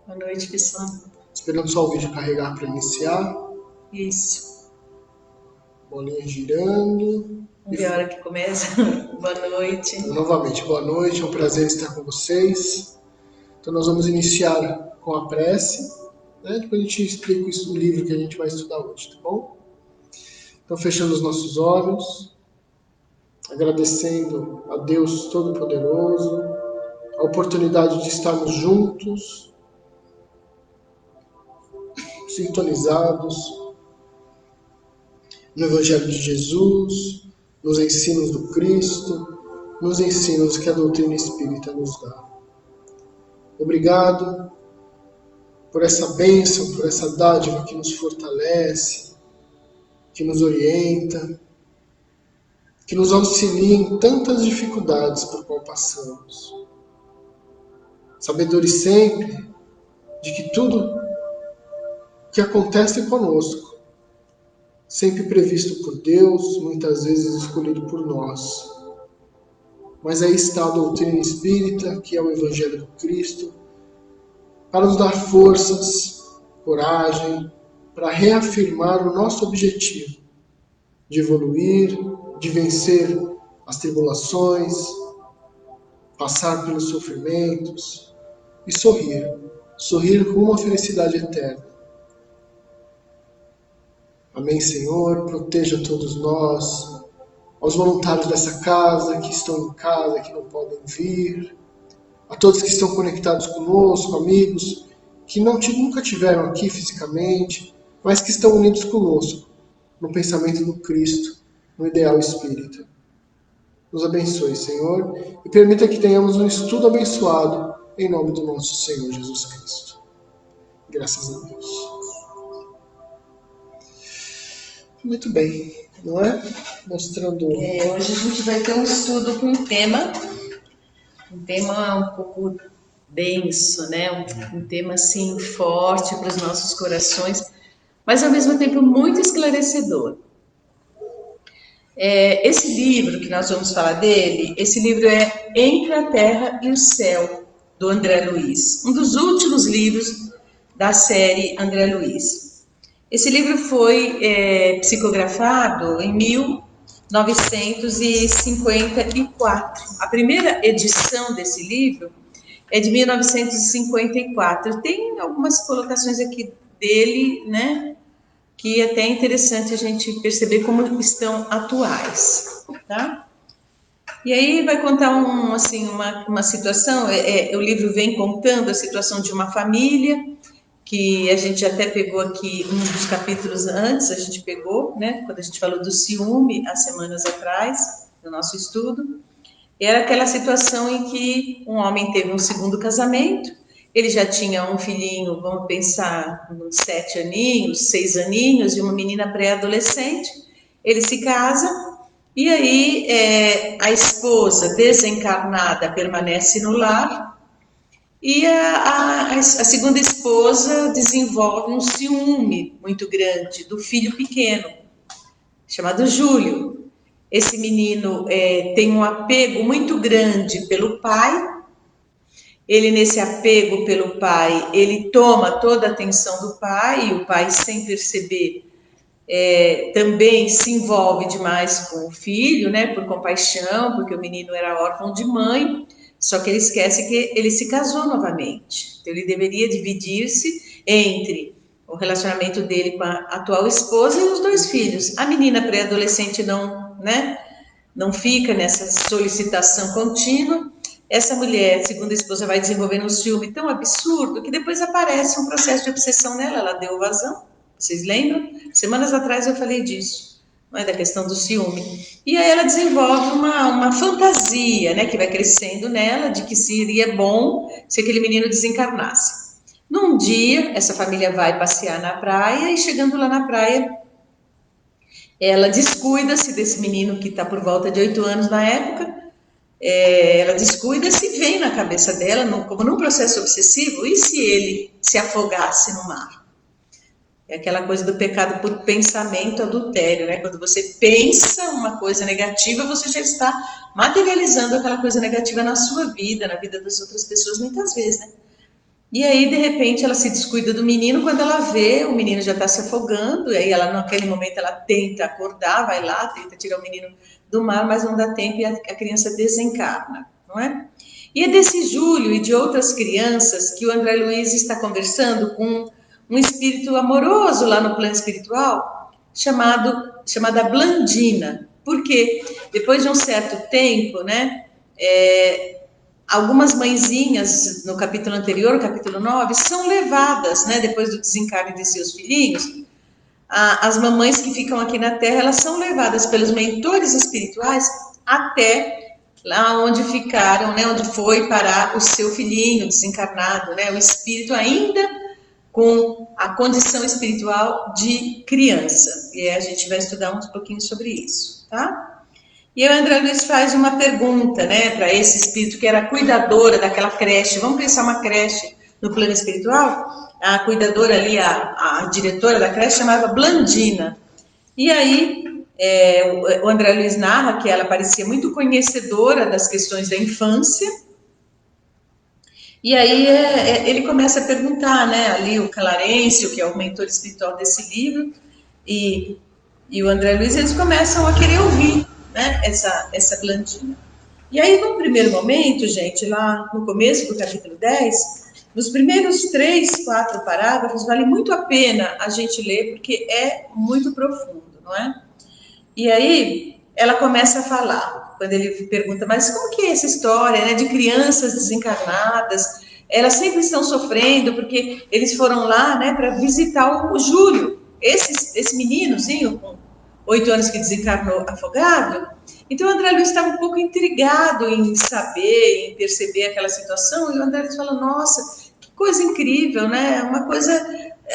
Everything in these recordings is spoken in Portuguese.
Boa noite, pessoal. Esperando só o vídeo carregar para iniciar. Isso. Bolinha girando. Vamos ver a hora que começa. Boa noite. Então, novamente, boa noite. É um prazer estar com vocês. Então, nós vamos iniciar com a prece. Depois a gente explica o livro que a gente vai estudar hoje, tá bom? Então, fechando os nossos olhos, agradecendo a Deus Todo-Poderoso, a oportunidade de estarmos juntos, sintonizados no Evangelho de Jesus, nos ensinos do Cristo, nos ensinos que a doutrina espírita nos dá. Obrigado por essa bênção, por essa dádiva que nos fortalece, que nos orienta, que nos auxilia em tantas dificuldades por qual passamos. Sabedores sempre de que tudo que acontece conosco, sempre previsto por Deus, muitas vezes escolhido por nós. Mas aí está a doutrina espírita, que é o Evangelho do Cristo, para nos dar forças, coragem, para reafirmar o nosso objetivo de evoluir, de vencer as tribulações, passar pelos sofrimentos e sorrir rumo à felicidade eterna. Amém, Senhor, proteja todos nós, aos voluntários dessa casa, que estão em casa, que não podem vir, a todos que estão conectados conosco, amigos que nunca tiveram aqui fisicamente, mas que estão unidos conosco, no pensamento do Cristo, no ideal espírita. Nos abençoe, Senhor, e permita que tenhamos um estudo abençoado, em nome do nosso Senhor Jesus Cristo. Graças a Deus. Muito bem, não é? Mostrando... Hoje a gente vai ter um estudo com um tema um pouco denso, né? Um tema, assim, forte para os nossos corações, mas ao mesmo tempo muito esclarecedor. Esse livro que nós vamos falar dele, esse livro é Entre a Terra e o Céu, do André Luiz, um dos últimos livros da série André Luiz. Esse livro foi psicografado em 1954. A primeira edição desse livro é de 1954. Tem algumas colocações aqui dele, né, que é até interessante a gente perceber como estão atuais, tá? E aí vai contar uma situação, o livro vem contando a situação de uma família, que a gente até pegou aqui um dos capítulos antes, a gente pegou, né, quando a gente falou do ciúme, há semanas atrás, no nosso estudo. Era aquela situação em que um homem teve um segundo casamento, ele já tinha um filhinho, vamos pensar, uns 7 aninhos, 6 aninhos, e uma menina pré-adolescente. Ele se casa, e aí a esposa desencarnada permanece no lar, e a segunda esposa desenvolve um ciúme muito grande do filho pequeno, chamado Júlio. Esse menino tem um apego muito grande pelo pai. Ele, nesse apego pelo pai, ele toma toda a atenção do pai, e o pai, sem perceber, também se envolve demais com o filho, né, por compaixão, porque o menino era órfão de mãe, só que ele esquece que ele se casou novamente. Então, ele deveria dividir-se entre o relacionamento dele com a atual esposa e os 2 filhos. A menina pré-adolescente não fica nessa solicitação contínua. Essa mulher, segundo a esposa, vai desenvolvendo um ciúme tão absurdo que depois aparece um processo de obsessão nela. Ela deu vazão, vocês lembram? Semanas atrás eu falei disso, não é, da questão do ciúme. E aí ela desenvolve uma fantasia, né, que vai crescendo nela, de que seria bom se aquele menino desencarnasse. Num dia, essa família vai passear na praia, e chegando lá na praia, ela descuida-se desse menino que está por volta de 8 anos na época. Ela descuida-se e vem na cabeça dela, como num processo obsessivo, e se ele se afogasse no mar? É aquela coisa do pecado por pensamento adultério, né? Quando você pensa uma coisa negativa, você já está materializando aquela coisa negativa na sua vida, na vida das outras pessoas, muitas vezes, né? E aí, de repente, ela se descuida do menino, quando ela vê, o menino já está se afogando, e aí ela, naquele momento, ela tenta acordar, vai lá, tenta tirar o menino do mar, mas não dá tempo e a criança desencarna, não é? E é desse Júlio e de outras crianças que o André Luiz está conversando com um espírito amoroso lá no plano espiritual, chamada Blandina. Porque depois de um certo tempo, né, algumas mãezinhas no capítulo anterior, capítulo 9, são levadas, né, depois do desencarne de seus filhinhos, as mamães que ficam aqui na Terra, elas são levadas pelos mentores espirituais até lá onde ficaram, né, onde foi parar o seu filhinho desencarnado, né, o espírito ainda com a condição espiritual de criança. E a gente vai estudar um pouquinho sobre isso, tá? E o André Luiz faz uma pergunta, né, para esse espírito que era cuidadora daquela creche. Vamos pensar uma creche no plano espiritual? A cuidadora ali, a diretora da creche, chamava Blandina. E aí, o André Luiz narra que ela parecia muito conhecedora das questões da infância. E aí ele começa a perguntar, né, ali o Clarêncio, que é o mentor espiritual desse livro, e o André Luiz, eles começam a querer ouvir, né, essa Blandina. E aí, num primeiro momento, gente, lá no começo do capítulo 10, nos primeiros 3, 4 parágrafos, vale muito a pena a gente ler, porque é muito profundo, não é? E aí, ela começa a falar, quando ele pergunta, mas como que é essa história, né, de crianças desencarnadas? Elas sempre estão sofrendo, porque eles foram lá, né, para visitar o Júlio, esse meninozinho com 8 anos que desencarnou afogado. Então o André Luiz estava um pouco intrigado em saber, em perceber aquela situação, e o André Luiz falou, nossa, que coisa incrível, né? Uma coisa,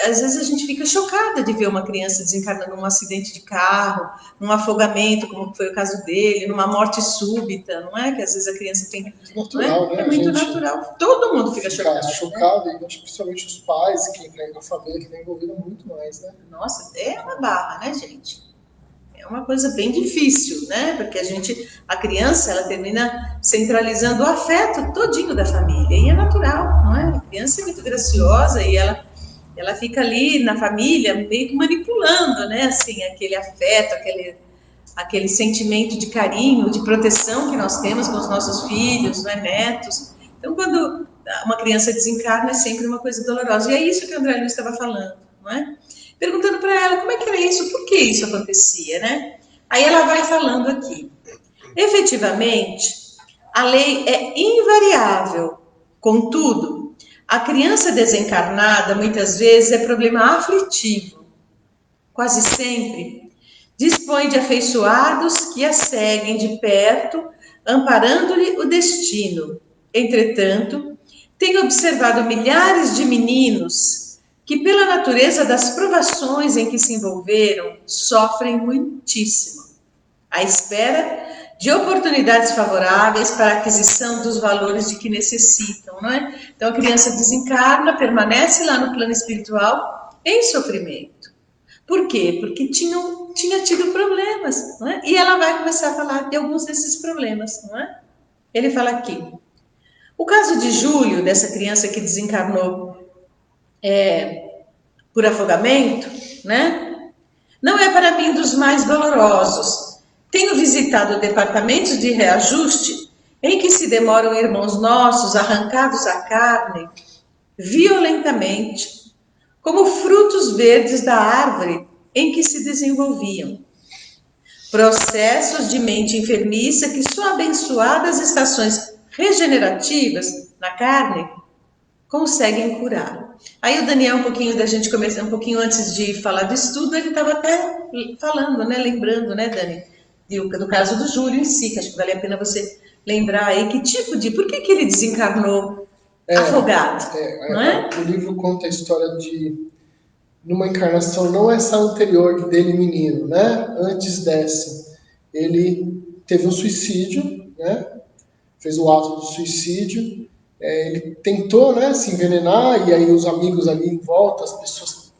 às vezes a gente fica chocada de ver uma criança desencarnando num acidente de carro, num afogamento, como foi o caso dele, numa morte súbita, não é? Que às vezes a criança tem... É natural, não é? né? É muito natural. Todo mundo fica chocado. Né? E principalmente os pais, a família que está envolvida muito mais, né? Nossa, é uma barra, né, gente? É uma coisa bem difícil, né? Porque a criança, ela termina centralizando o afeto todinho da família. E é natural, não é? A criança é muito graciosa e ela fica ali na família meio que manipulando, né? Assim, aquele afeto, aquele sentimento de carinho, de proteção que nós temos com os nossos filhos, né, netos. Então, quando uma criança desencarna, é sempre uma coisa dolorosa. E é isso que o André Luiz estava falando, não é? Perguntando para ela como é que era isso, por que isso acontecia, né? Aí ela vai falando aqui. Efetivamente, a lei é invariável. Contudo, a criança desencarnada muitas vezes é problema aflitivo. Quase sempre dispõe de afeiçoados que a seguem de perto, amparando-lhe o destino. Entretanto, tenho observado milhares de meninos que, pela natureza das provações em que se envolveram, sofrem muitíssimo, à espera de oportunidades favoráveis para a aquisição dos valores de que necessitam, não é? Então a criança desencarna, permanece lá no plano espiritual em sofrimento. Por quê? Porque tinha tido problemas, não é? E ela vai começar a falar de alguns desses problemas, não é? Ele fala aqui. O caso de Júlio, dessa criança que desencarnou por afogamento, né? Não é para mim dos mais dolorosos. Tenho visitado departamentos de reajuste em que se demoram irmãos nossos arrancados à carne violentamente, como frutos verdes da árvore em que se desenvolviam. Processos de mente enfermiça que só abençoadas estações regenerativas na carne conseguem curar. Aí o Daniel, um pouquinho da gente começar, um pouquinho antes de falar do estudo, ele estava até falando, né, lembrando, né, Dani, do caso do Júlio em si, que acho que vale a pena você lembrar aí que tipo de, por que ele desencarnou afogado, não é? O livro conta a história de numa encarnação não essa anterior dele menino, né? Antes dessa, ele teve um suicídio, né? Fez o ato do suicídio. Ele tentou, né, se envenenar e aí os amigos ali em volta, as pessoas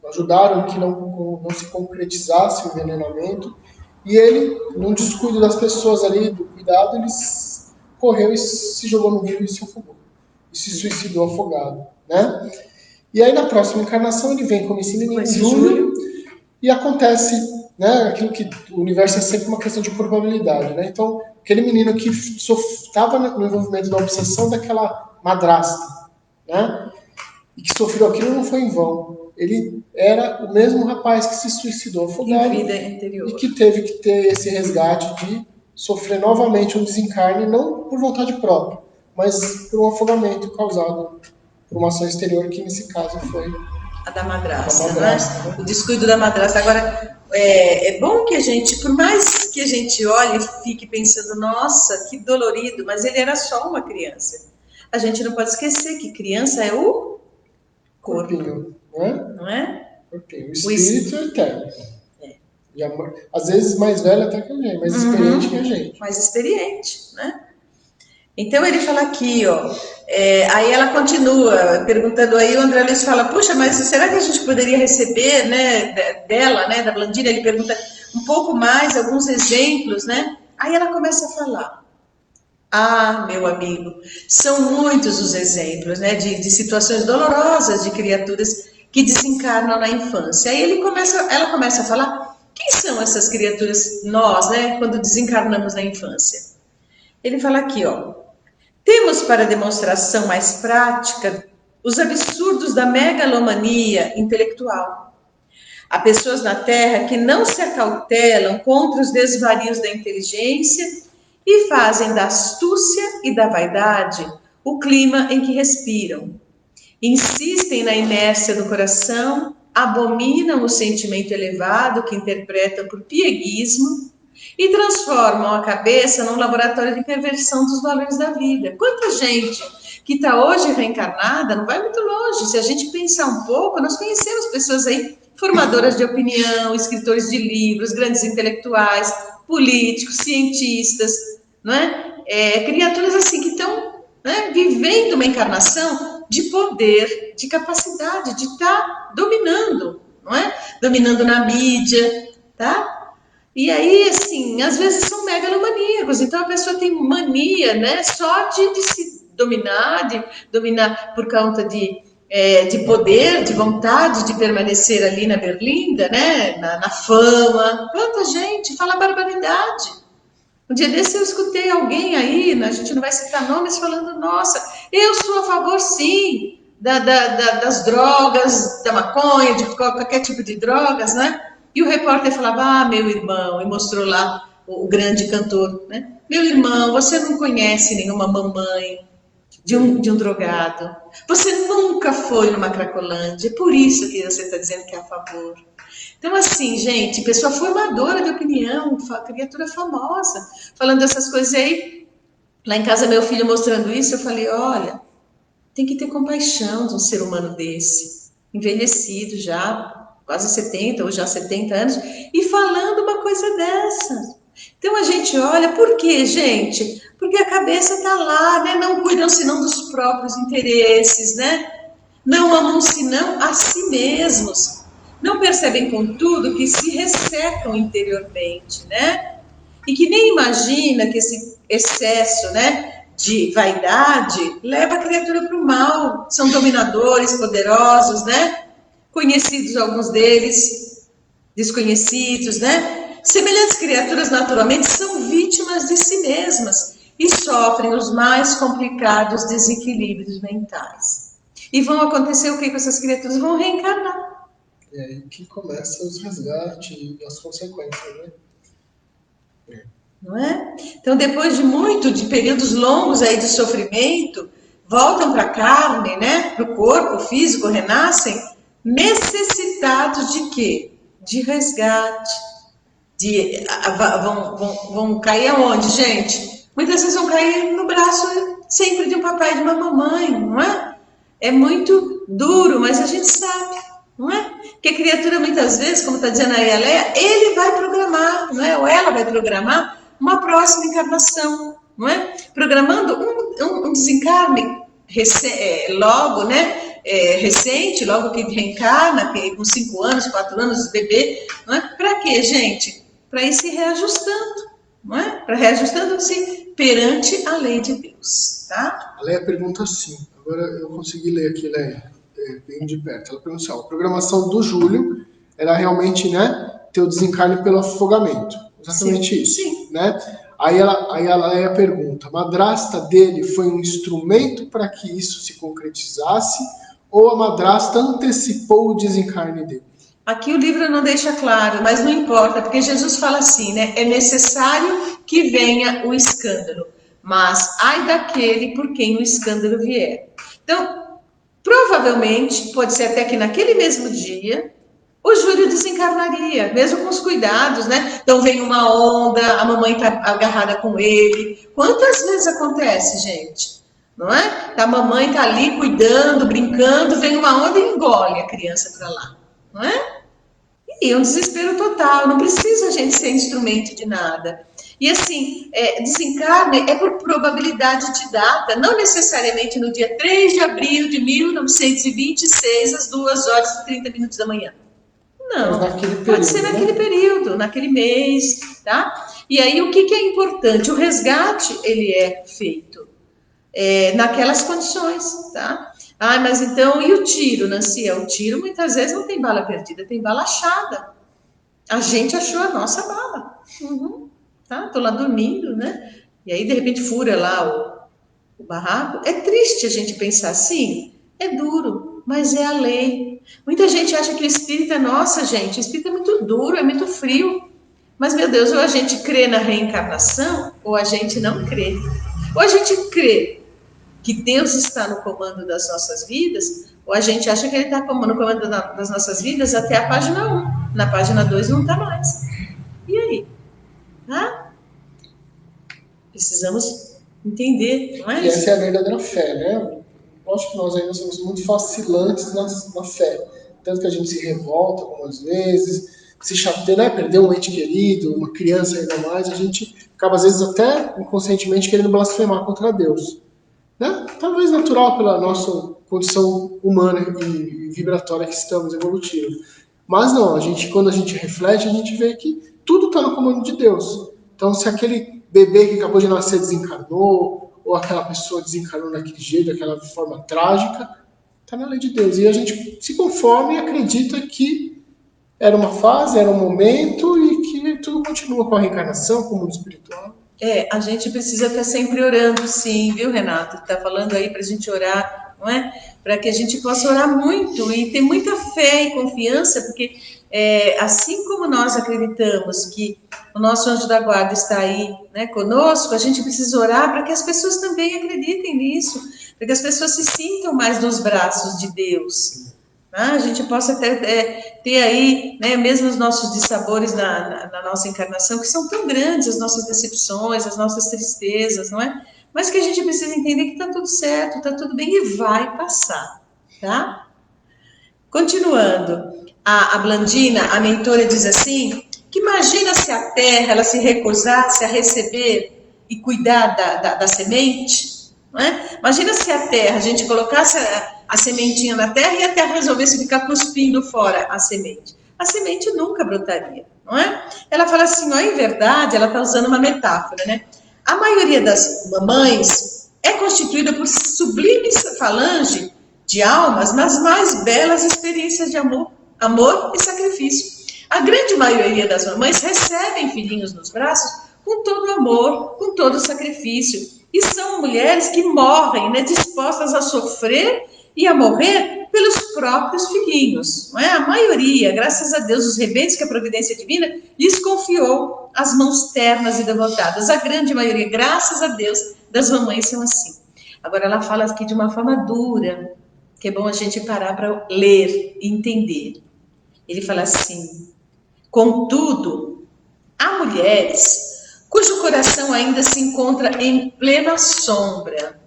ajudaram que não se concretizasse o envenenamento. E ele, num descuido das pessoas ali, do cuidado, ele correu e se jogou no rio e se afogou. e se suicidou afogado, né? E aí na próxima encarnação ele vem como esse menino Júlio e acontece, né, aquilo que o universo é sempre uma questão de probabilidade, né? Então, aquele menino que estava no envolvimento da obsessão daquela madrasta, né? E que sofreu aquilo não foi em vão. Ele era o mesmo rapaz que se suicidou afogado e que teve que ter esse resgate de sofrer novamente um desencarne, não por vontade própria, mas por um afogamento causado por uma ação exterior, que nesse caso foi a da madrasta, né? O descuido da madrasta. Agora, é bom que a gente, por mais que a gente olhe e fique pensando, nossa, que dolorido, mas ele era só uma criança. A gente não pode esquecer que criança é o corpinho, não é? Corpinho. O espírito é eterno. E às vezes mais velho até que a gente, mais experiente que a gente. Mais experiente, né? Então ele fala aqui, ó, aí ela continua perguntando aí, o André Luiz fala, puxa, mas será que a gente poderia receber, né, dela, né, da Blandina? Ele pergunta um pouco mais, alguns exemplos, né? Aí ela começa a falar, meu amigo, são muitos os exemplos, né, de situações dolorosas de criaturas que desencarnam na infância. Aí ela começa a falar, quem são essas criaturas, nós, né, quando desencarnamos na infância? Ele fala aqui, ó, temos para demonstração mais prática os absurdos da megalomania intelectual. Há pessoas na Terra que não se acautelam contra os desvarios da inteligência e fazem da astúcia e da vaidade o clima em que respiram. Insistem na inércia do coração, abominam o sentimento elevado que interpretam por pieguismo e transformam a cabeça num laboratório de perversão dos valores da vida. Quanta gente que está hoje reencarnada, não vai muito longe. Se a gente pensar um pouco, nós conhecemos pessoas aí, formadoras de opinião, escritores de livros, grandes intelectuais, políticos, cientistas, não é? Criaturas assim que estão, né, vivendo uma encarnação de poder, de capacidade, de estar dominando, não é? Dominando na mídia, tá? E aí, assim, às vezes são megalomaníacos, então a pessoa tem mania, né, só de se dominar, de dominar por conta de poder, de vontade de permanecer ali na berlinda, né, na fama. Quanta gente fala barbaridade. Um dia desse eu escutei alguém aí, a gente não vai citar nomes, falando, nossa, eu sou a favor, sim, das drogas, da maconha, de qualquer tipo de drogas, né? E o repórter falava, meu irmão, e mostrou lá o grande cantor, né? Meu irmão, você não conhece nenhuma mamãe de um drogado. Você nunca foi numa Cracolândia, por isso que você está dizendo que é a favor. Então, assim, gente, pessoa formadora de opinião, criatura famosa, falando dessas coisas aí. Lá em casa, meu filho mostrando isso, eu falei, olha, tem que ter compaixão de um ser humano desse, envelhecido já, quase 70 ou já 70 anos, e falando uma coisa dessa. Então a gente olha, por quê, gente? Porque a cabeça está lá, né? Não cuidam senão dos próprios interesses, né? Não amam senão a si mesmos. Não percebem, contudo, que se ressecam interiormente, né? E que nem imagina que esse excesso, né, de vaidade leva a criatura para o mal. São dominadores, poderosos, né? Conhecidos alguns deles, desconhecidos, né? Semelhantes criaturas naturalmente são vítimas de si mesmas e sofrem os mais complicados desequilíbrios mentais. E vão acontecer o que com essas criaturas? Vão reencarnar. É aí que começam os resgates e as consequências, né? Não é? Então, depois de períodos longos aí de sofrimento, voltam para a carne, né? Para o corpo físico, renascem, necessitados de quê? De resgate. Vão cair aonde, gente? Muitas vezes vão cair no braço sempre de um papai e de uma mamãe, não é? É muito duro, mas a gente sabe, não é? Que a criatura, muitas vezes, como está dizendo aí a Leia, ele vai programar, não é? Ou ela vai programar uma próxima encarnação, não é? Programando um desencarne logo, né? Recente, logo que reencarna, com 5 anos, 4 anos, bebê, não é? Para quê, gente? Para ir se reajustando, não é? Para reajustando-se perante a lei de Deus, tá? A Leia pergunta assim, agora eu consegui ler aqui, Leia, bem de perto. Ela perguntou assim, a programação do Júlio era realmente, né, ter o desencarne pelo afogamento. Exatamente Sim, isso, sim. né? Aí a Leia pergunta, a madrasta dele foi um instrumento para que isso se concretizasse ou a madrasta antecipou o desencarne dele? Aqui o livro não deixa claro, mas não importa, porque Jesus fala assim, né? É necessário que venha o escândalo, mas ai daquele por quem o escândalo vier. Então, provavelmente, pode ser até que naquele mesmo dia, o Júlio desencarnaria, mesmo com os cuidados, né? Então vem uma onda, a mamãe está agarrada com ele. Quantas vezes acontece, gente? Não é? A mamãe está ali cuidando, brincando, vem uma onda e engole a criança para lá, não é? E é um desespero total, não precisa a gente ser instrumento de nada. E assim, desencarne é por probabilidade de data, não necessariamente no dia 3 de abril de 1926, às 2h30 da manhã. Não, pode ser naquele período, naquele mês, tá? E aí o que é importante? O resgate, ele é feito naquelas condições, tá? Ah, mas então, e o tiro, Nancy? O tiro muitas vezes não tem bala perdida, tem bala achada. A gente achou a nossa bala. Tá? Tô lá dormindo, né? E aí, de repente, fura lá o barraco. É triste a gente pensar assim, é duro, mas é a lei. Muita gente acha que o espírito é nossa, gente. O espírito é muito duro, é muito frio. Mas, meu Deus, ou a gente crê na reencarnação, ou a gente não crê. Ou a gente crê que Deus está no comando das nossas vidas, ou a gente acha que Ele está no comando das nossas vidas até a página 1. Na página 2 não está mais. E aí? Ah? Precisamos entender, não é E isso? essa é a verdadeira fé, né? Lógico que nós ainda somos muito vacilantes na fé. Tanto que a gente se revolta algumas vezes, se chateia, né? Perder um ente querido, uma criança ainda mais, a gente acaba às vezes até inconscientemente querendo blasfemar contra Deus. Né? Talvez natural pela nossa condição humana e vibratória que estamos, evolutiva. Mas não, quando a gente reflete, a gente vê que tudo está no comando de Deus. Então, se aquele bebê que acabou de nascer desencarnou, ou aquela pessoa desencarnou daquele jeito, daquela forma trágica, está na lei de Deus. E a gente se conforma e acredita que era uma fase, era um momento e que tudo continua com a reencarnação, com o mundo espiritual. A gente precisa estar sempre orando, sim, viu, Renato? Está falando aí para a gente orar, não é? Para que a gente possa orar muito e ter muita fé e confiança, porque assim como nós acreditamos que o nosso anjo da guarda está aí, né, conosco, a gente precisa orar para que as pessoas também acreditem nisso, para que as pessoas se sintam mais nos braços de Deus. A gente possa ter aí, né, mesmo os nossos dissabores na nossa encarnação, que são tão grandes, as nossas decepções, as nossas tristezas, não é? Mas que a gente precisa entender que está tudo certo, está tudo bem e vai passar, tá? Continuando, a Blandina, a mentora, diz assim, que imagina se a Terra ela se recusasse a receber e cuidar da semente, não é? Imagina se a Terra, a gente colocasse a sementinha na terra e a terra resolvesse ficar cuspindo fora a semente nunca brotaria, não é? Ela fala assim, ó, em verdade, ela está usando uma metáfora, né? A maioria das mamães é constituída por sublime falange de almas nas mais belas experiências de amor e sacrifício. A grande maioria das mamães recebem filhinhos nos braços com todo amor, com todo sacrifício. E são mulheres que morrem, né, dispostas a sofrer e a morrer pelos próprios filhinhos. Não é? A maioria, graças a Deus, os rebentos que a providência divina lhes confiou às mãos ternas e devotadas. A grande maioria, graças a Deus, das mamães são assim. Agora ela fala aqui de uma forma dura, que é bom a gente parar para ler e entender. Ele fala assim, contudo, há mulheres cujo coração ainda se encontra em plena sombra,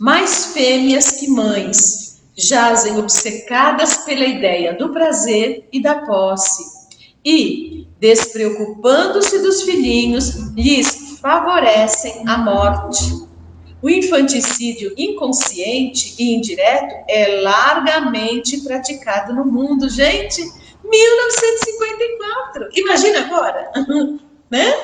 mais fêmeas que mães, jazem obcecadas pela ideia do prazer e da posse, e, despreocupando-se dos filhinhos, lhes favorecem a morte. O infanticídio inconsciente e indireto é largamente praticado no mundo. Gente, 1954, imagina agora, né?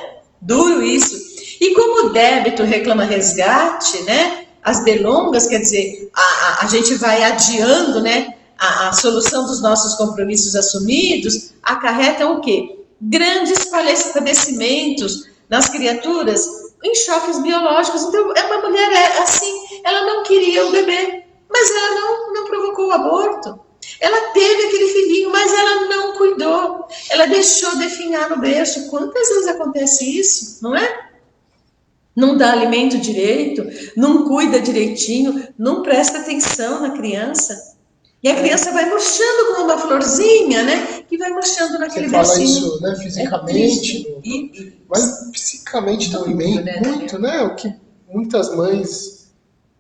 Duro isso. E como o débito reclama resgate, né? as delongas, quer dizer, a gente vai adiando, né, a solução dos nossos compromissos assumidos, acarretam o quê? Grandes padecimentos nas criaturas em choques biológicos. Então, uma mulher assim, ela não queria o bebê, mas ela não provocou o aborto. Ela teve aquele filhinho, mas ela não cuidou. Ela deixou definhar no berço. Quantas vezes acontece isso, não é? Não dá alimento direito, não cuida direitinho, não presta atenção na criança. E a criança vai murchando como uma florzinha, né? Que vai murchando naquele bercinho. Você fala isso, né, fisicamente, mas psicamente também, muito, né? O que muitas mães,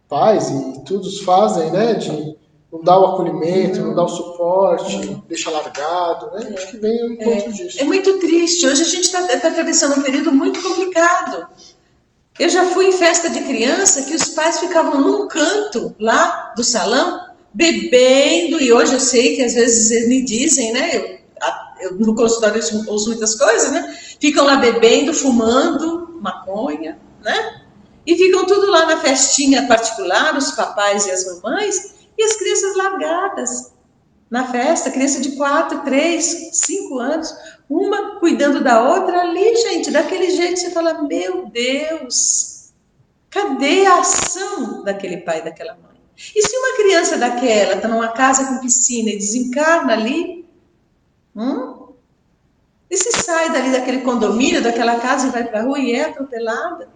pais e todos fazem, né? De não dar o acolhimento, não dar o suporte, deixa largado, né? Acho que vem ao encontro disso. É muito triste. Hoje a gente está atravessando um período muito complicado. Eu já fui em festa de criança que os pais ficavam num canto lá do salão, bebendo, e hoje eu sei que às vezes eles me dizem, né? Eu no consultório ouço muitas coisas, né? Ficam lá bebendo, fumando maconha, né? E ficam tudo lá na festinha particular, os papais e as mamães, e as crianças largadas na festa, criança de 4, 3, 5 anos, uma cuidando da outra ali, gente, daquele jeito você fala, meu Deus, cadê a ação daquele pai e daquela mãe? E se uma criança daquela está numa casa com piscina e desencarna ali, e se sai dali daquele condomínio, daquela casa e vai para a rua e é atropelada?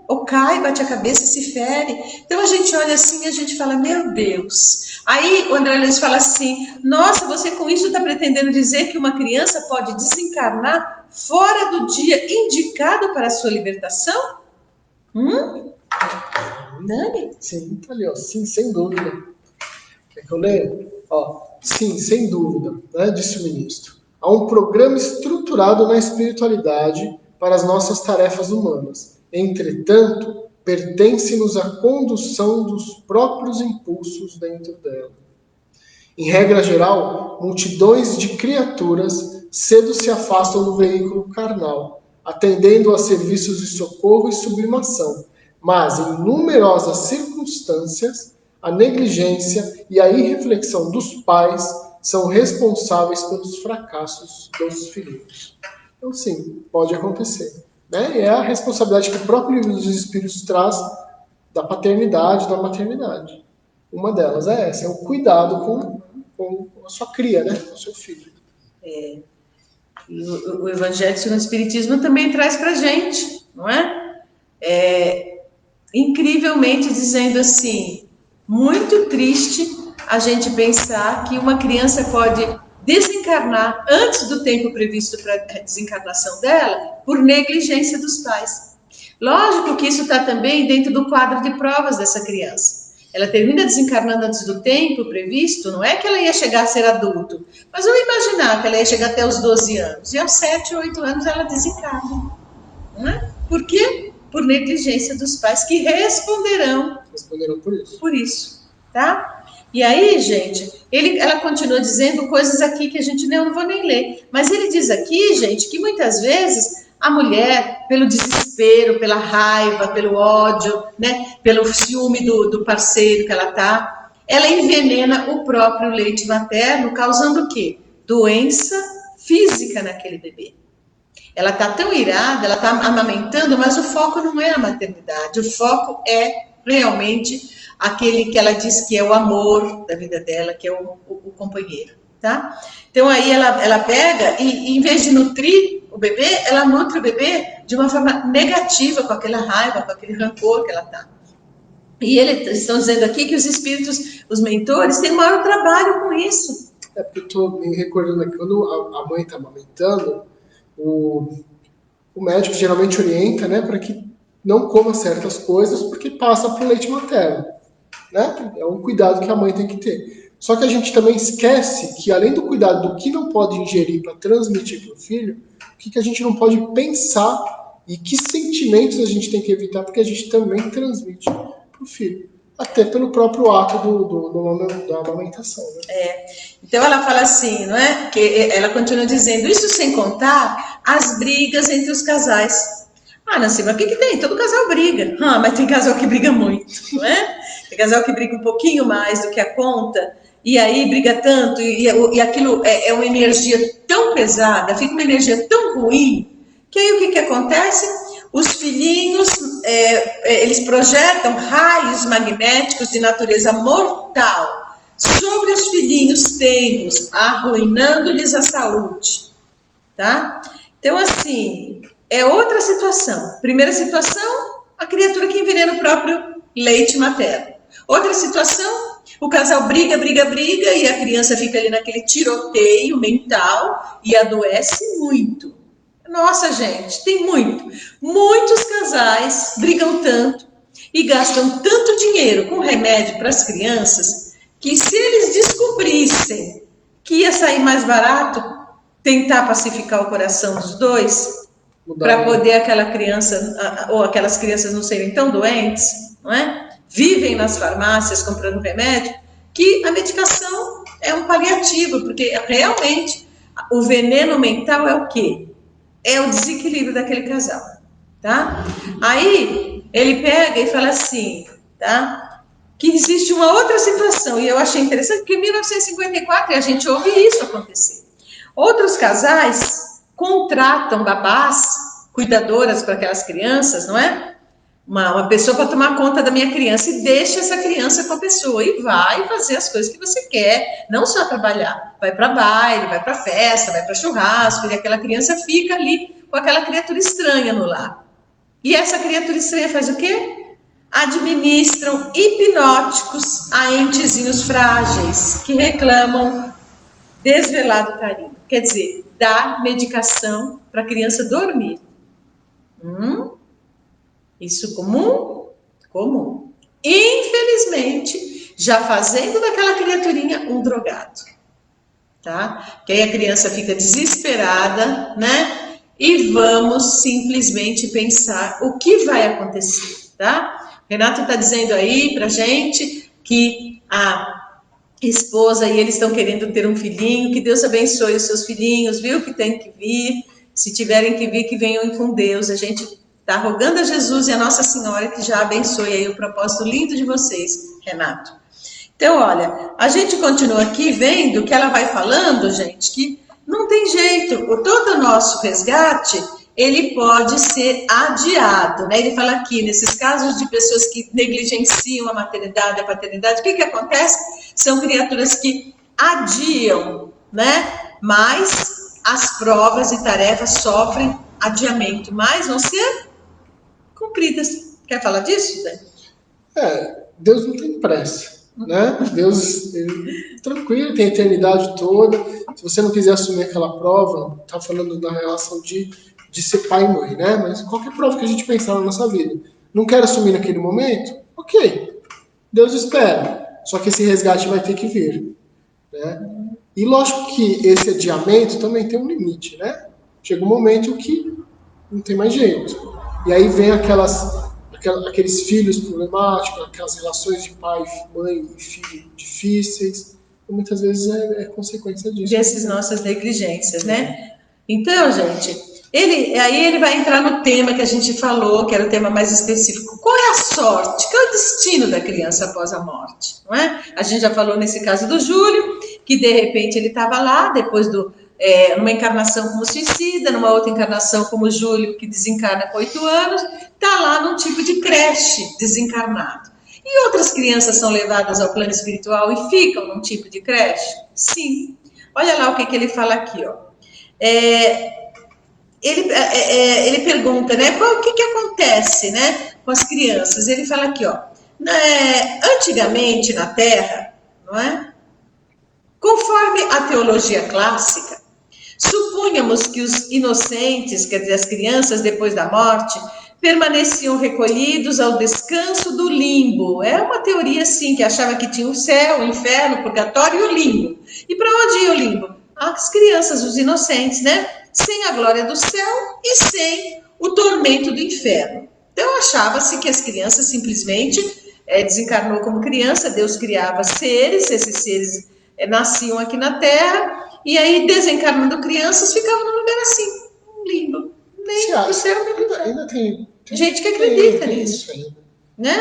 Ou cai, bate a cabeça, se fere. Então a gente olha assim e a gente fala, meu Deus. Aí o André Luiz fala assim, nossa, você com isso está pretendendo dizer que uma criança pode desencarnar fora do dia indicado para a sua libertação? Dani? Sim, tá ali, ó. Sim, sem dúvida. Quer que eu leia? Ó, sim, sem dúvida, né, disse o ministro. Há um programa estruturado na espiritualidade para as nossas tarefas humanas. Entretanto, pertence-nos a condução dos próprios impulsos dentro dela. Em regra geral, multidões de criaturas cedo se afastam do veículo carnal, atendendo a serviços de socorro e sublimação, mas em numerosas circunstâncias, a negligência e a irreflexão dos pais são responsáveis pelos fracassos dos filhos. Então, sim, pode acontecer. Né? E é a responsabilidade que o próprio livro dos Espíritos traz da paternidade, da maternidade. Uma delas é essa, é o cuidado com a sua cria, né? Com o seu filho. E o Evangelho no Espiritismo também traz para a gente, não é? Incrivelmente dizendo assim, muito triste a gente pensar que uma criança pode desencarnar antes do tempo previsto para a desencarnação dela por negligência dos pais. Lógico que isso está também dentro do quadro de provas dessa criança. Ela termina desencarnando antes do tempo previsto, não é que ela ia chegar a ser adulto, mas vamos imaginar que ela ia chegar até os 12 anos, e aos 7, 8 anos ela desencarna. Não é? Por quê? Por negligência dos pais, que responderão por isso. Tá? E aí, gente, ela continua dizendo coisas aqui que a gente não vou nem ler, mas ele diz aqui, gente, que muitas vezes a mulher, pelo desespero, pela raiva, pelo ódio, né, pelo ciúme do parceiro que ela tá, ela envenena o próprio leite materno, causando o quê? Doença física naquele bebê. Ela tá tão irada, ela tá amamentando, mas o foco não é a maternidade, o foco é realmente aquele que ela diz que é o amor da vida dela, que é o companheiro, tá? Então aí ela pega e em vez de nutrir o bebê, ela nutre o bebê de uma forma negativa, com aquela raiva, com aquele rancor que ela tá. E eles estão dizendo aqui que os espíritos, os mentores, têm o maior trabalho com isso. Porque eu estou me recordando aqui, quando a mãe está amamentando, o médico geralmente orienta, né, para que não coma certas coisas, porque passa para o leite materno. Né? É um cuidado que a mãe tem que ter. Só que a gente também esquece que, além do cuidado do que não pode ingerir para transmitir para o filho, o que a gente não pode pensar e que sentimentos a gente tem que evitar, porque a gente também transmite para o filho. Até pelo próprio ato da amamentação. Né? Então ela fala assim, não é? Que ela continua dizendo, isso sem contar as brigas entre os casais. Ah, Nancy, mas o que tem? Todo casal briga. Ah, mas tem casal que briga muito, não é? Tem casal que briga um pouquinho mais do que a conta, e aí briga tanto, e aquilo é uma energia tão pesada, fica uma energia tão ruim, que aí o que acontece? Os filhinhos, eles projetam raios magnéticos de natureza mortal sobre os filhinhos tenros, arruinando-lhes a saúde, tá? Então, assim, é outra situação. Primeira situação, a criatura que envenena o próprio leite materno. Outra situação, o casal briga, e a criança fica ali naquele tiroteio mental e adoece muito. Nossa, gente, tem muitos casais brigam tanto e gastam tanto dinheiro com remédio para as crianças, que se eles descobrissem que ia sair mais barato tentar pacificar o coração dos dois, para poder aquela criança, ou aquelas crianças não serem tão doentes, não é? Vivem nas farmácias comprando remédio, que a medicação é um paliativo, porque realmente o veneno mental é o quê? É o desequilíbrio daquele casal, tá? Aí ele pega e fala assim, tá? Que existe uma outra situação, e eu achei interessante, porque em 1954 a gente ouve isso acontecer. Outros casais contratam babás, cuidadoras para aquelas crianças, não é? Uma pessoa para tomar conta da minha criança e deixa essa criança com a pessoa e vai fazer as coisas que você quer, não só trabalhar, vai para baile, vai para festa, vai para churrasco, e aquela criança fica ali com aquela criatura estranha no lar. E essa criatura estranha faz o quê? Administram hipnóticos a entezinhos frágeis que reclamam desvelado carinho. Quer dizer, dá medicação para a criança dormir. Isso comum? Comum. Infelizmente, já fazendo daquela criaturinha um drogado. Tá? Que aí a criança fica desesperada, né? E vamos simplesmente pensar o que vai acontecer, tá? Renato está dizendo aí pra gente que a esposa e eles estão querendo ter um filhinho, que Deus abençoe os seus filhinhos, viu? Que tem que vir, se tiverem que vir, que venham com Deus. A gente está rogando a Jesus e a Nossa Senhora que já abençoe aí o propósito lindo de vocês, Renato. Então, olha, a gente continua aqui vendo que ela vai falando, gente, que não tem jeito, todo o nosso resgate, ele pode ser adiado, né? Ele fala aqui, nesses casos de pessoas que negligenciam a maternidade, a paternidade, o que acontece? São criaturas que adiam, né? Mas as provas e tarefas sofrem adiamento, mas vão ser cumpridas. Quer falar disso, Zé? Deus não tem pressa, né? Deus, tranquilo, tem a eternidade toda. Se você não quiser assumir aquela prova, tá falando da relação de ser pai e mãe, né? Mas qualquer prova que a gente pensar na nossa vida, não quer assumir naquele momento? Ok, Deus espera. Só que esse resgate vai ter que vir, né? E lógico que esse adiamento também tem um limite, né? Chega um momento que não tem mais jeito. E aí vem aqueles filhos problemáticos, aquelas relações de pai, mãe e filho difíceis, e muitas vezes é consequência disso. Dessas nossas negligências, né? Então, gente, ele vai entrar no tema que a gente falou, que era o tema mais específico. Qual é a sorte? Qual é o destino da criança após a morte? Não é? A gente já falou nesse caso do Júlio, que de repente ele estava lá, depois numa encarnação como suicida, numa outra encarnação como Júlio, que desencarna com 8 anos, está lá num tipo de creche desencarnado. E outras crianças são levadas ao plano espiritual e ficam num tipo de creche? Sim. Olha lá o que ele fala aqui, ó. Ele pergunta, né, o que acontece, né, com as crianças. Ele fala aqui, ó, antigamente na Terra, não é? Conforme a teologia clássica, supunhamos que os inocentes, quer dizer, as crianças depois da morte, permaneciam recolhidos ao descanso do limbo. É uma teoria, assim, que achava que tinha o céu, o inferno, o purgatório e o limbo. E para onde ia o limbo? As crianças, os inocentes, né? Sem a glória do céu e sem o tormento do inferno. Então, achava-se que as crianças simplesmente desencarnou como criança, Deus criava seres, esses seres nasciam aqui na Terra, e aí, desencarnando crianças, ficavam num lugar assim, um limbo. nem para o céu, nem para o inferno. Ainda tem gente que acredita tem nisso, isso ainda. né?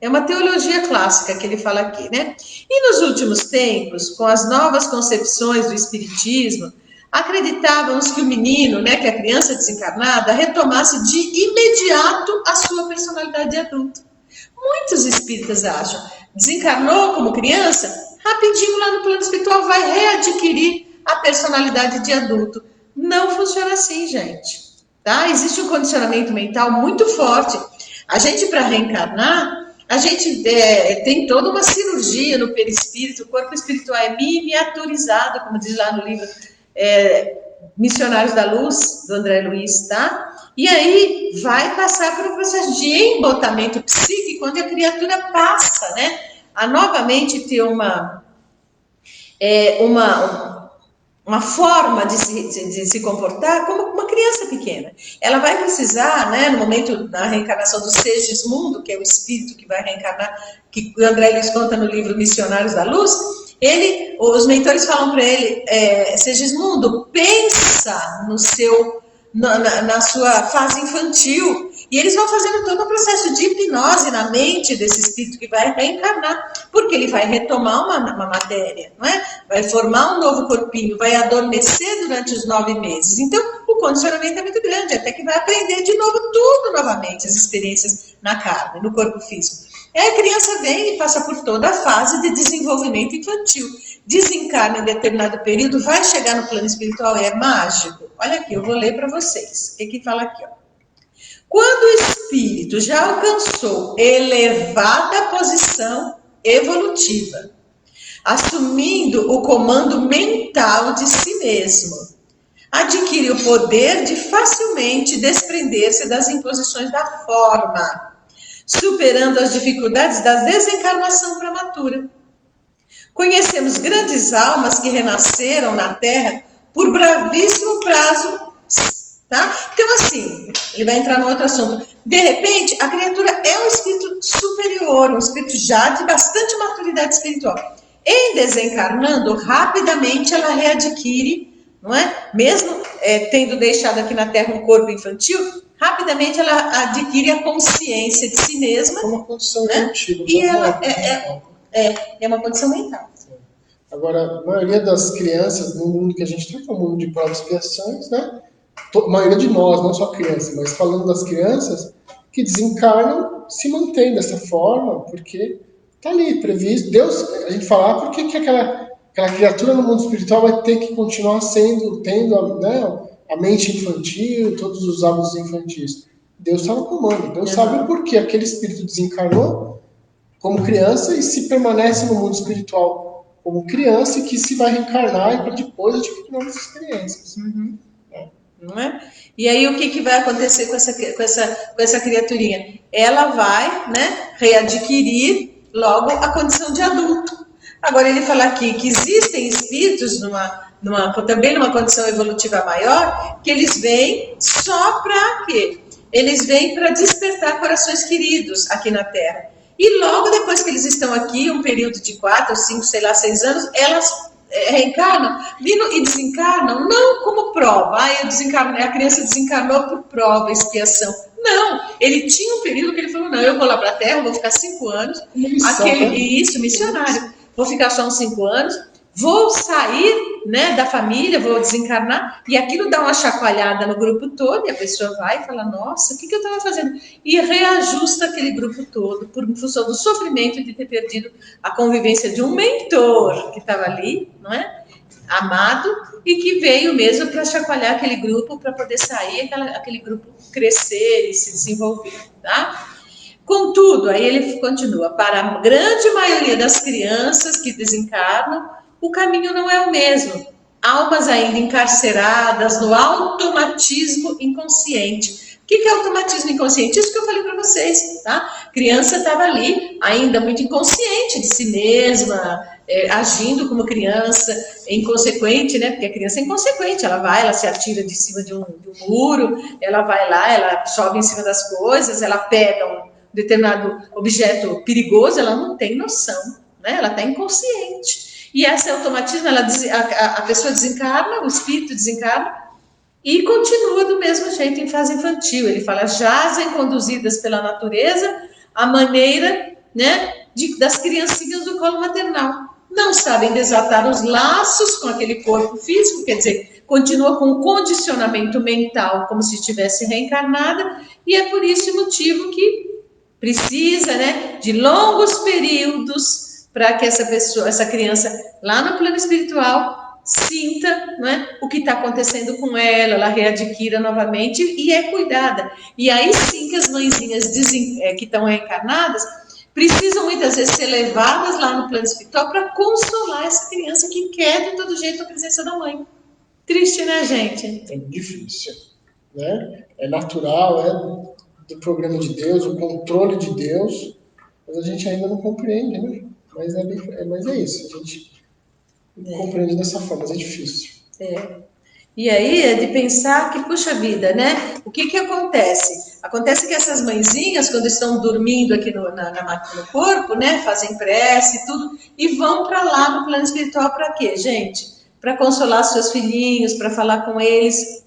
É uma teologia clássica que ele fala aqui, né? E nos últimos tempos, com as novas concepções do espiritismo, acreditávamos que o menino, né, que a criança desencarnada, retomasse de imediato a sua personalidade de adulto. Muitos espíritas acham, desencarnou como criança, rapidinho lá no plano espiritual vai readquirir a personalidade de adulto. Não funciona assim, gente. Tá? Existe um condicionamento mental muito forte. A gente, para reencarnar, a gente tem toda uma cirurgia no perispírito, o corpo espiritual é miniaturizado, como diz lá no livro Missionários da Luz, do André Luiz, tá? E aí vai passar por um processo de embotamento psíquico, onde a criatura passa, né, a novamente ter uma forma de se comportar como uma criança pequena. Ela vai precisar, né, no momento da reencarnação do Segismundo, que é o espírito que vai reencarnar, que o André Luiz conta no livro Missionários da Luz, os mentores falam para ele, Segismundo, pensa na sua fase infantil, e eles vão fazendo todo um processo de hipnose na mente desse espírito que vai reencarnar, porque ele vai retomar uma matéria, não é? Vai formar um novo corpinho, vai adormecer durante os 9 meses. Então, o condicionamento é muito grande, até que vai aprender de novo tudo novamente, as experiências na carne, no corpo físico. Aí a criança vem e passa por toda a fase de desenvolvimento infantil. Desencarna em determinado período, vai chegar no plano espiritual e é mágico. Olha aqui, eu vou ler para vocês. O que fala aqui, ó? Quando o espírito já alcançou elevada posição evolutiva, assumindo o comando mental de si mesmo, adquire o poder de facilmente desprender-se das imposições da forma, superando as dificuldades da desencarnação prematura. Conhecemos grandes almas que renasceram na Terra por bravíssimo prazo, tá? Então, assim, ele vai entrar no outro assunto. De repente, a criatura é um espírito superior, um espírito já de bastante maturidade espiritual. Em desencarnando, rapidamente ela readquire, não é? Mesmo tendo deixado aqui na Terra um corpo infantil, rapidamente ela adquire a consciência de si mesma. Uma condição, né? Antiga, e ela é uma condição mental. Agora, a maioria das crianças no mundo que a gente tem, que é o mundo de provas e expiações, né? A maioria de nós, não só crianças, mas falando das crianças que desencarnam, se mantém dessa forma, porque está ali previsto. Deus, a gente fala, por que aquela criatura no mundo espiritual vai ter que continuar tendo, né, a mente infantil, todos os hábitos infantis? Deus está no comando. Deus sabe por que aquele espírito desencarnou como criança e se permanece no mundo espiritual como criança e que se vai reencarnar e para depois adquirir novas experiências. Não é? E aí o que vai acontecer com essa criaturinha? Ela vai, né, readquirir logo a condição de adulto. Agora ele fala aqui que existem espíritos também numa condição evolutiva maior, que eles vêm só para quê? Eles vêm para despertar corações queridos aqui na Terra. E logo depois que eles estão aqui, um período de 4, 5, 6 anos, elas reencarnam e desencarnam, não como prova. A criança desencarnou por prova, expiação. Não, ele tinha um período que ele falou, não, eu vou lá para a Terra, vou ficar 5 anos. Missionário. Vou ficar só uns 5 anos, vou sair, né, da família, vou desencarnar, e aquilo dá uma chacoalhada no grupo todo, e a pessoa vai e fala, nossa, o que eu estava fazendo? E reajusta aquele grupo todo, por função do sofrimento de ter perdido a convivência de um mentor que estava ali, não é? Amado, e que veio mesmo para chacoalhar aquele grupo, para poder sair, aquele grupo crescer e se desenvolver, tá? Contudo, aí ele continua, para a grande maioria das crianças que desencarnam, o caminho não é o mesmo. Almas ainda encarceradas no automatismo inconsciente. O que é automatismo inconsciente? Isso que eu falei para vocês, tá? A criança estava ali, ainda muito inconsciente de si mesma, agindo como criança, inconsequente, né? Porque a criança é inconsequente, ela se atira de cima de um muro, ela vai lá, ela sobe em cima das coisas, ela pega um determinado objeto perigoso, ela não tem noção, né? Ela está inconsciente. E esse automatismo, a pessoa desencarna, o espírito desencarna, E continua do mesmo jeito em fase infantil. Ele fala, jazem conduzidas pela natureza a maneira, né, das criancinhas do colo maternal. Não sabem desatar os laços com aquele corpo físico, quer dizer, continua com um condicionamento mental como se estivesse reencarnada, e é por esse motivo que precisa, né, de longos períodos para que essa pessoa, essa criança lá no plano espiritual sinta, né, o que está acontecendo com ela, ela readquira novamente e é cuidada. E aí sim que as mãezinhas que estão reencarnadas precisam muitas vezes ser levadas lá no plano espiritual para consolar essa criança que quer de todo jeito a presença da mãe. Triste, né, gente? É difícil, né? É natural, é do programa de Deus, o controle de Deus, mas a gente ainda não compreende, né? Mas é isso, a gente compreende dessa forma, mas é difícil. E aí é de pensar que, puxa vida, né? O que acontece? Acontece que essas mãezinhas, quando estão dormindo aqui no corpo, né? Fazem prece e tudo, e vão para lá no plano espiritual para quê, gente? Para consolar seus filhinhos, para falar com eles.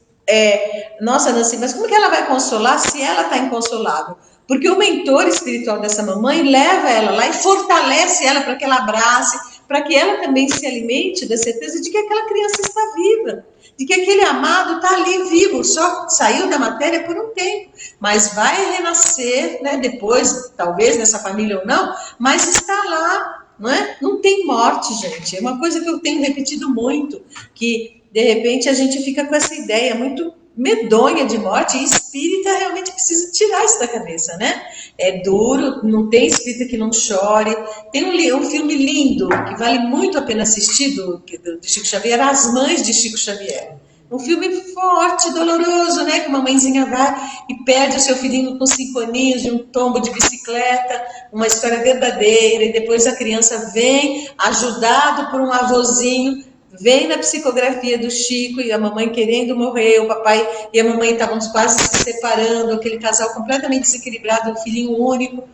Nossa, Nancy, mas como que ela vai consolar se ela está inconsolável? Porque o mentor espiritual dessa mamãe leva ela lá e fortalece ela para que ela abrace, para que ela também se alimente da certeza de que aquela criança está viva, de que aquele amado está ali vivo, só saiu da matéria por um tempo, mas vai renascer, né, depois, talvez nessa família ou não, mas está lá, não é? Não tem morte, gente. É uma coisa que eu tenho repetido muito, que de repente a gente fica com essa ideia muito medonha de morte, e espírita realmente precisa tirar isso da cabeça, né? É duro, não tem espírita que não chore. Tem um filme lindo, que vale muito a pena assistir, do Chico Xavier, As Mães de Chico Xavier. Um filme forte, doloroso, né? Que uma mãezinha vai e perde o seu filhinho com 5 aninhos de um tombo de bicicleta, uma história verdadeira, e depois a criança vem, ajudado por um avôzinho, vem na psicografia do Chico e a mamãe querendo morrer, o papai e a mamãe estavam quase se separando, aquele casal completamente desequilibrado, um filhinho único.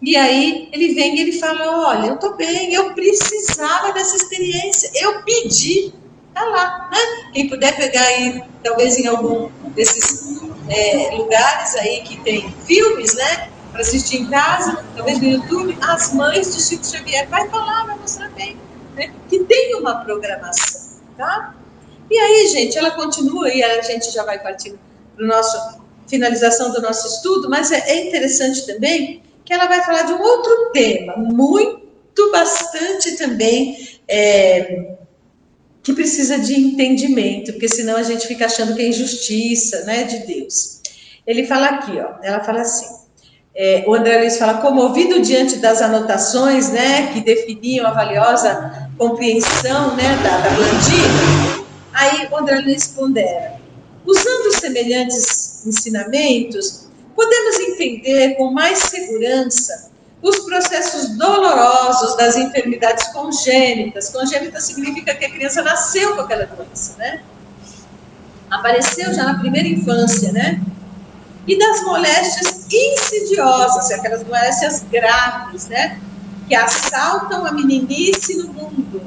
E aí ele vem e ele fala, olha, eu tô bem, eu precisava dessa experiência, eu pedi, tá lá, né? Quem puder pegar aí, talvez em algum desses lugares aí que tem filmes, né? Para assistir em casa, talvez no YouTube, As Mães de Chico Xavier, vai falar, vai mostrar bem, né? Que tem uma programação, tá? E aí, gente, ela continua e a gente já vai partir para a nossa finalização do nosso estudo, mas é interessante também que ela vai falar de um outro tema, bastante também, que precisa de entendimento, porque senão a gente fica achando que é injustiça, né, de Deus. Ele fala aqui, ó, ela fala assim, o André Luiz fala, comovido diante das anotações, né, que definiam a valiosa compreensão, né, da Blandina, aí o André Luiz pondera, usando semelhantes ensinamentos, podemos entender com mais segurança os processos dolorosos das enfermidades congênitas. Congênita significa que a criança nasceu com aquela doença, né? Apareceu já na primeira infância, né? E das moléstias insidiosas, aquelas moléstias graves, né? Que assaltam a meninice no mundo.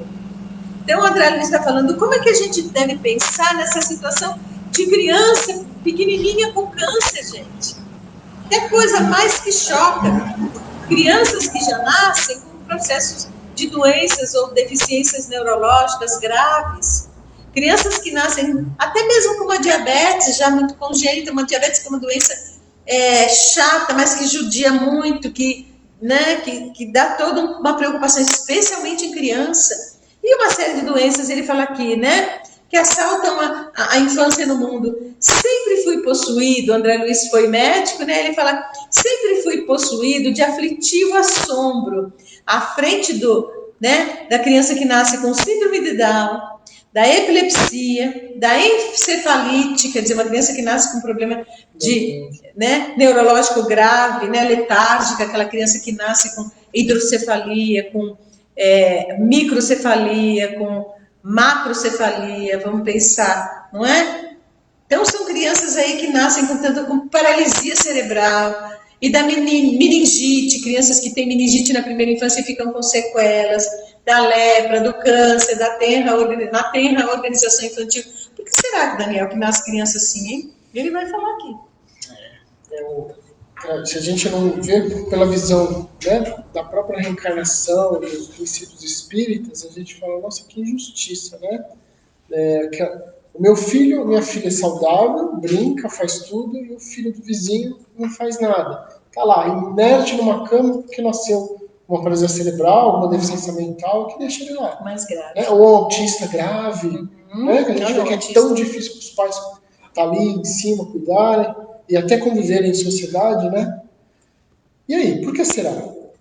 Então, o André Luiz está falando como é que a gente deve pensar nessa situação de criança pequenininha com câncer, gente. É coisa mais que choca. Crianças que já nascem com processos de doenças ou deficiências neurológicas graves. Crianças que nascem até mesmo com uma diabetes já muito congênita, uma diabetes que é uma doença chata, mas que judia muito, que dá toda uma preocupação, especialmente em criança. E uma série de doenças, ele fala aqui, né? Que assaltam a infância no mundo. Sempre fui possuído, André Luiz foi médico, né? Ele fala, sempre fui possuído de aflitivo assombro, à frente da criança que nasce com síndrome de Down, da epilepsia, da encefalite, quer dizer, uma criança que nasce com problema neurológico grave, né? Letárgica, aquela criança que nasce com hidrocefalia, com microcefalia, com macrocefalia, vamos pensar, não é? Então são crianças aí que nascem com paralisia cerebral, e da meningite, crianças que têm meningite na primeira infância e ficam com sequelas, da lepra, do câncer, na tenra organização infantil, porque você será, Daniel, que nasce criança assim, hein? Ele vai falar aqui. Se a gente não vê pela visão, né, da própria reencarnação, dos princípios espíritas, a gente fala, nossa, que injustiça, né? O meu filho, minha filha é saudável, brinca, faz tudo, e o filho do vizinho não faz nada. Tá lá, inerte numa cama porque nasceu uma paralisia cerebral, uma deficiência mental, que deixa ele lá. Mais grave. Né? Ou um autista grave, né? Que a gente vê que é tão difícil para os pais estar ali em cima, cuidarem, e até conviverem em sociedade, né? E aí, por que será?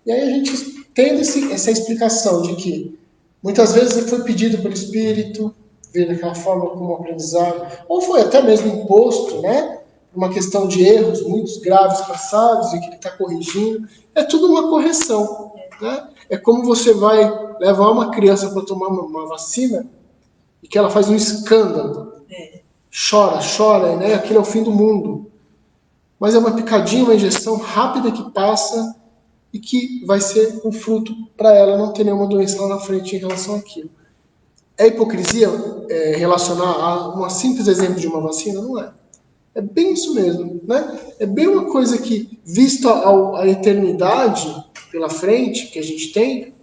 E aí a gente tem essa explicação de que muitas vezes ele foi pedido pelo espírito, veio daquela forma como aprendizado, ou foi até mesmo imposto, né? Uma questão de erros muito graves passados e que ele está corrigindo. É tudo uma correção, né? É como você vai levar uma criança para tomar uma vacina e que ela faz um escândalo. Chora, né? Aquilo é o fim do mundo. Mas é uma picadinha, uma injeção rápida que passa e que vai ser um fruto para ela não ter nenhuma doença lá na frente em relação àquilo. É hipocrisia relacionar a um simples exemplo de uma vacina? Não é. É bem isso mesmo, né? É bem uma coisa que, visto a eternidade pela frente que a gente tem,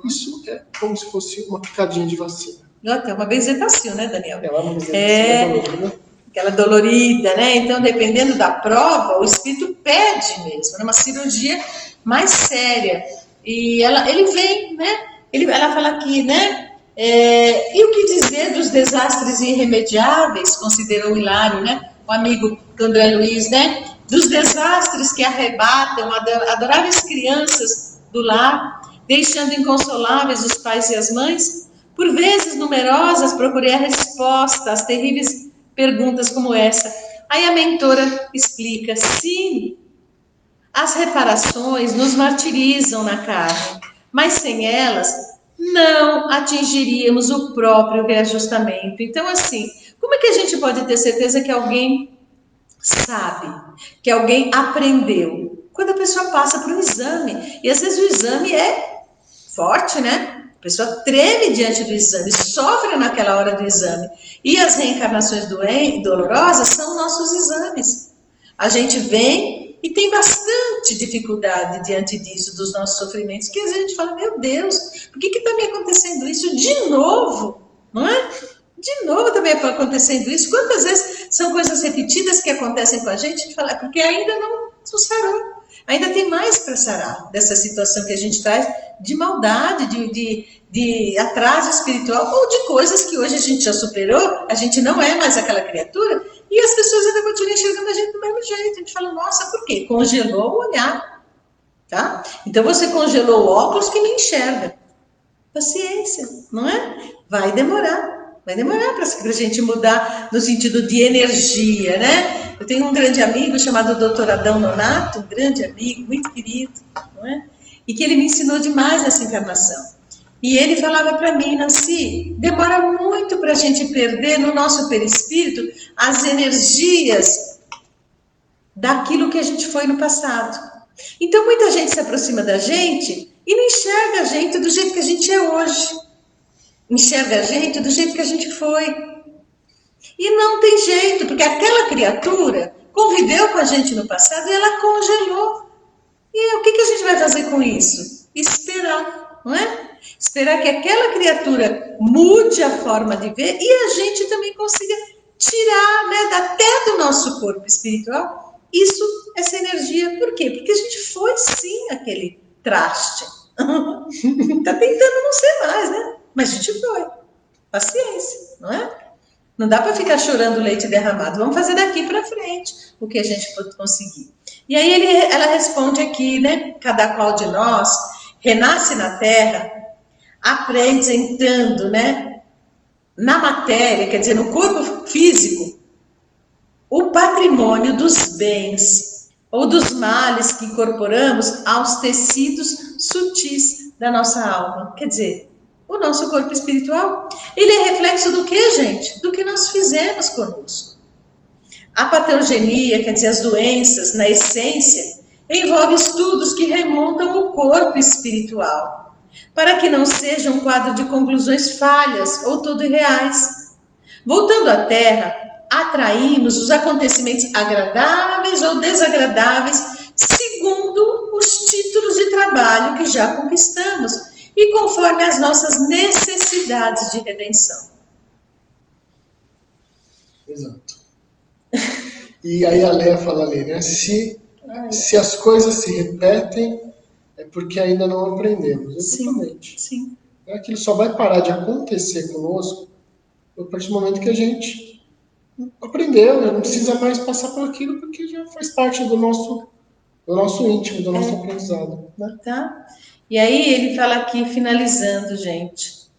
isso é como se fosse uma picadinha de vacina. É uma bezetacil, né, Daniel? É uma bezetacil, né? Aquela dolorida, né? Então, dependendo da prova, o espírito pede mesmo, né? Uma cirurgia mais séria. E ele vem, né? Ela fala aqui, né? E o que dizer dos desastres irremediáveis, considerou o Hilário, né? O amigo do André Luiz, né? Dos desastres que arrebatam adoráveis crianças do lar, deixando inconsoláveis os pais e as mães. Por vezes numerosas, procurei a resposta às terríveis perguntas como essa. Aí a mentora explica: sim, as reparações nos martirizam na carne, mas sem elas não atingiríamos o próprio reajustamento. Então, assim, como é que a gente pode ter certeza que alguém sabe, que alguém aprendeu? Quando a pessoa passa por um exame, e às vezes o exame é forte, né? A pessoa treme diante do exame, sofre naquela hora do exame. E as reencarnações dolorosas são nossos exames. A gente vem e tem bastante dificuldade diante disso, dos nossos sofrimentos, que às vezes a gente fala, meu Deus, por que está me acontecendo isso de novo? Não é? De novo também está acontecendo isso. Quantas vezes são coisas repetidas que acontecem com a gente fala, porque ainda não sarou. Ainda tem mais para sarar dessa situação que a gente traz de maldade, de atraso espiritual, ou de coisas que hoje a gente já superou, a gente não é mais aquela criatura, e as pessoas ainda continuam enxergando a gente do mesmo jeito. A gente fala, nossa, por quê? Congelou o olhar. Tá? Então você congelou o óculos que nem enxerga. Paciência, não é? Vai demorar para a gente mudar no sentido de energia, né? Eu tenho um grande amigo chamado Dr. Adão Nonato, um grande amigo, muito querido, não é? E que ele me ensinou demais nessa encarnação. E ele falava para mim, Nancy, demora muito para a gente perder no nosso perispírito as energias daquilo que a gente foi no passado. Então muita gente se aproxima da gente e não enxerga a gente do jeito que a gente é hoje. Enxerga a gente do jeito que a gente foi. E não tem jeito, porque aquela criatura conviveu com a gente no passado e ela congelou. E o que a gente vai fazer com isso? Esperar, não é? Esperar que aquela criatura mude a forma de ver e a gente também consiga tirar, né, até do nosso corpo espiritual essa energia. Por quê? Porque a gente foi sim aquele traste. Tá tentando não ser mais, né? Mas a gente foi. Paciência, não é? Não dá para ficar chorando leite derramado. Vamos fazer daqui para frente o que a gente pode conseguir. E aí ela responde aqui, né? Cada qual de nós renasce na Terra, aprende entrando, né? Na matéria, quer dizer, no corpo físico, o patrimônio dos bens ou dos males que incorporamos aos tecidos sutis da nossa alma. Quer dizer, o nosso corpo espiritual, ele é reflexo do que, gente? Do que nós fizemos conosco. A patogenia, quer dizer, as doenças, na essência, envolve estudos que remontam o corpo espiritual, para que não seja um quadro de conclusões falhas ou todo irreais. Voltando à Terra, atraímos os acontecimentos agradáveis ou desagradáveis, segundo os títulos de trabalho que já conquistamos e conforme as nossas necessidades de redenção. Exato. E aí a Léa fala ali, né? Se as coisas se repetem, é porque ainda não aprendemos. Exatamente. Sim. Aquilo só vai parar de acontecer conosco a partir do momento que a gente aprendeu, já não precisa mais passar por aquilo, porque já faz parte do nosso íntimo, do nosso aprendizado. Né? Tá? E aí ele fala aqui, finalizando, gente,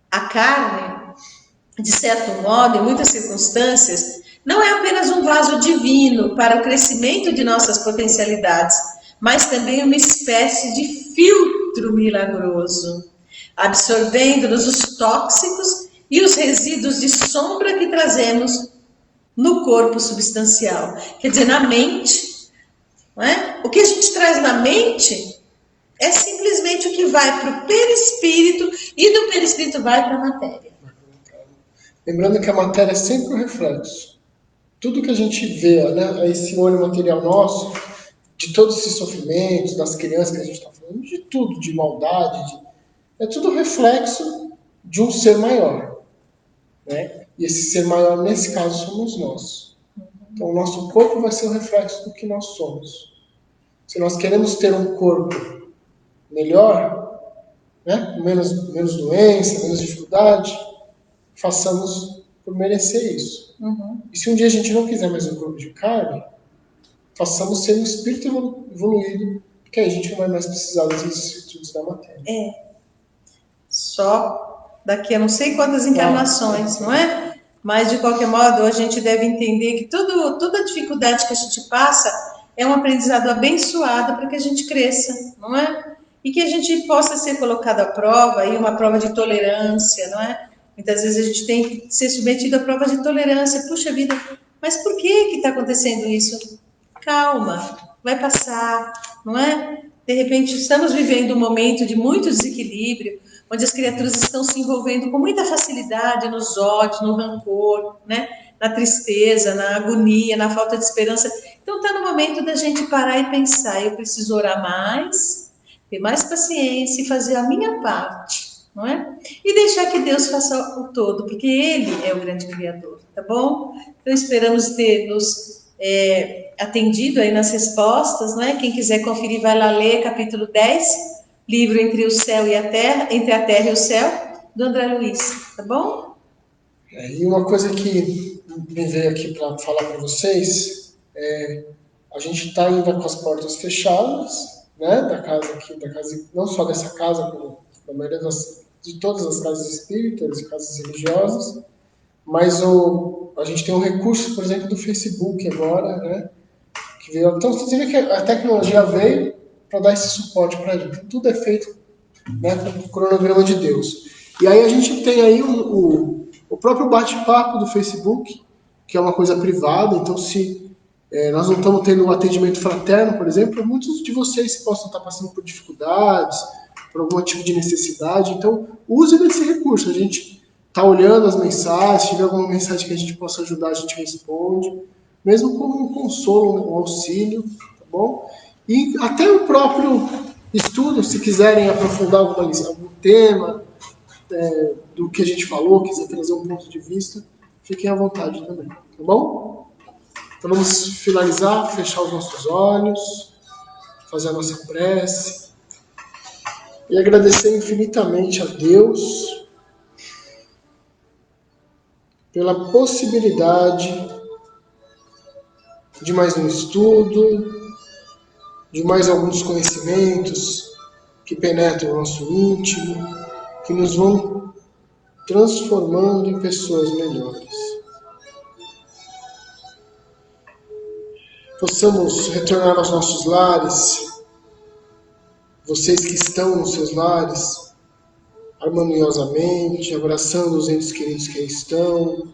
a carne, de certo modo, em muitas circunstâncias, não é apenas um vaso divino para o crescimento de nossas potencialidades, mas também uma espécie de filtro milagroso, absorvendo-nos os tóxicos e os resíduos de sombra que trazemos no corpo substancial. Quer dizer, na mente, não é? O que a gente traz na mente é simplesmente o que vai para o perispírito e do perispírito vai para a matéria. Lembrando que a matéria é sempre um reflexo. Tudo que a gente vê, né, esse olho material nosso, de todos esses sofrimentos, das crianças que a gente está falando, de tudo, de maldade, é tudo reflexo de um ser maior. Né? E esse ser maior, nesse caso, somos nós. Então, o nosso corpo vai ser o reflexo do que nós somos. Se nós queremos ter um corpo melhor, né? Com menos doença, menos dificuldade, façamos por merecer isso. E se um dia a gente não quiser mais um corpo de carne, façamos ser um espírito evoluído, porque aí a gente não vai mais precisar das vicissitudes da matéria. Só daqui a não sei quantas encarnações, não é? Mas, de qualquer modo, a gente deve entender que toda dificuldade que a gente passa é um aprendizado abençoado para que a gente cresça, não é? E que a gente possa ser colocado à prova, e uma prova de tolerância, não é? Muitas vezes a gente tem que ser submetido à prova de tolerância. Puxa vida, mas por que está acontecendo isso? Calma, vai passar, não é? De repente, estamos vivendo um momento de muito desequilíbrio, onde as criaturas estão se envolvendo com muita facilidade nos ódios, no rancor, né? Na tristeza, na agonia, na falta de esperança. Então está no momento da gente parar e pensar, eu preciso orar mais, ter mais paciência e fazer a minha parte, não é? E deixar que Deus faça o todo, porque Ele é o grande Criador, tá bom? Então esperamos ter nos atendido aí nas respostas, não é? Quem quiser conferir vai lá ler capítulo 10, livro Entre o Céu e a Terra, Entre a Terra e o Céu, do André Luiz, tá bom? E uma coisa que me veio aqui para falar para vocês a gente está ainda com as portas fechadas, né, da casa, não só dessa casa, como da maioria de todas as casas espíritas e casas religiosas, mas a gente tem um recurso, por exemplo, do Facebook agora, né, que veio. Então você vê que a tecnologia veio para dar esse suporte para a gente. Tudo é feito, né, com o cronograma de Deus. E aí a gente tem aí o próprio bate-papo do Facebook, que é uma coisa privada, então se nós não estamos tendo um atendimento fraterno, por exemplo, muitos de vocês possam estar passando por dificuldades, por algum tipo de necessidade, então use desse recurso. A gente está olhando as mensagens, se tiver alguma mensagem que a gente possa ajudar, a gente responde, mesmo como um consolo, um auxílio, tá bom? E até o próprio estudo, se quiserem aprofundar algum tema do que a gente falou, quiser trazer um ponto de vista, fiquem à vontade também, tá bom? Então vamos finalizar, fechar os nossos olhos, fazer a nossa prece e agradecer infinitamente a Deus pela possibilidade de mais um estudo, de mais alguns conhecimentos que penetram o nosso íntimo, que nos vão transformando em pessoas melhores. Possamos retornar aos nossos lares, vocês que estão nos seus lares, harmoniosamente, abraçando os entes queridos que aí estão,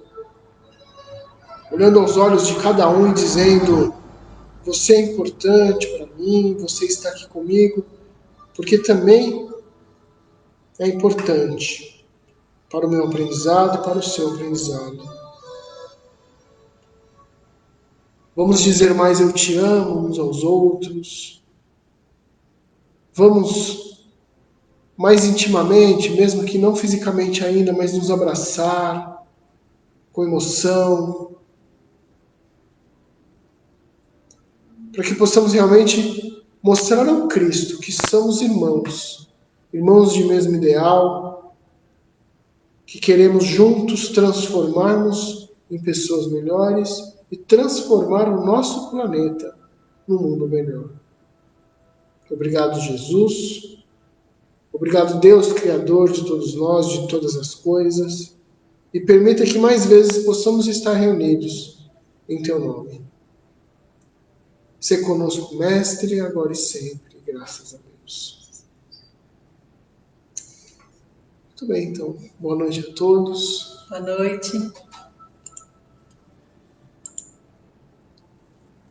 olhando aos olhos de cada um e dizendo: você é importante para mim, você está aqui comigo, porque também é importante para o meu aprendizado e para o seu aprendizado. Vamos dizer mais eu te amo uns aos outros. Vamos mais intimamente, mesmo que não fisicamente ainda, mas nos abraçar com emoção, para que possamos realmente mostrar ao Cristo que somos irmãos, irmãos de mesmo ideal, que queremos juntos transformarmos em pessoas melhores e transformar o nosso planeta num mundo melhor. Obrigado, Jesus. Obrigado, Deus, Criador de todos nós, de todas as coisas. E permita que mais vezes possamos estar reunidos em Teu nome. Sê conosco, Mestre, agora e sempre. Graças a Deus. Muito bem, então. Boa noite a todos. Boa noite.